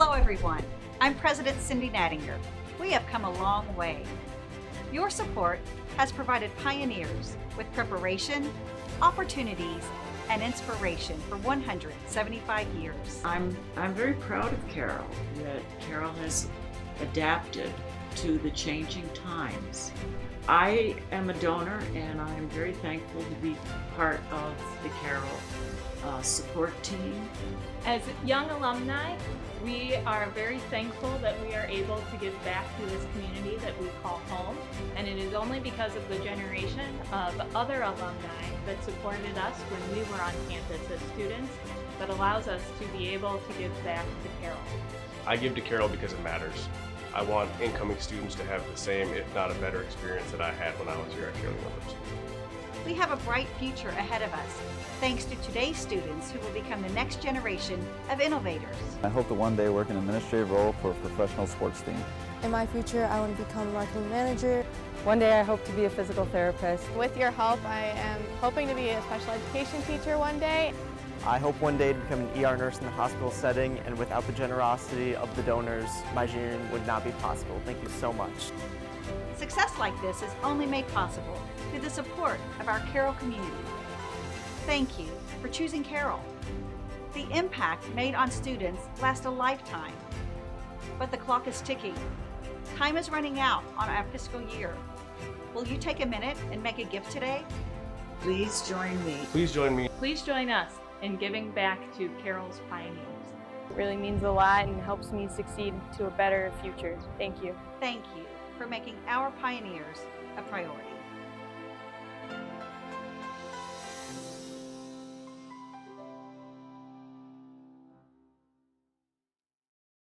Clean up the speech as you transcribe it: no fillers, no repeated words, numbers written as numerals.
Hello everyone, I'm President Cindy Nattinger. We have come a long way. Your support has provided pioneers with preparation, opportunities, and inspiration for 175 years. I'm very proud of Carroll, that Carroll has adapted to the changing times. I am a donor and I'm very thankful to be part of the Carroll support team. As young alumni, we are very thankful that we are able to give back to this community that we call home, and it is only because of the generation of other alumni that supported us when we were on campus as students that allows us to be able to give back to Carroll. I give to Carroll because it matters. I want incoming students to have the same, if not a better experience that I had when I was here at Carroll University. We have a bright future ahead of us, thanks to today's students who will become the next generation of innovators. I hope to one day work in an administrative role for a professional sports team. In my future, I want to become a marketing manager. One day I hope to be a physical therapist. With your help, I am hoping to be a special education teacher one day. I hope one day to become an ER nurse in the hospital setting, and without the generosity of the donors, my dream would not be possible. Thank you so much. Success like this is only made possible through the support of our Carroll community. Thank you for choosing Carroll. The impact made on students lasts a lifetime, but the clock is ticking. Time is running out on our fiscal year. Will you take a minute and make a gift today? Please join me. Please join me. Please join us in giving back to Carroll's pioneers. It really means a lot and helps me succeed to a better future. Thank you. Thank you for making our pioneers a priority.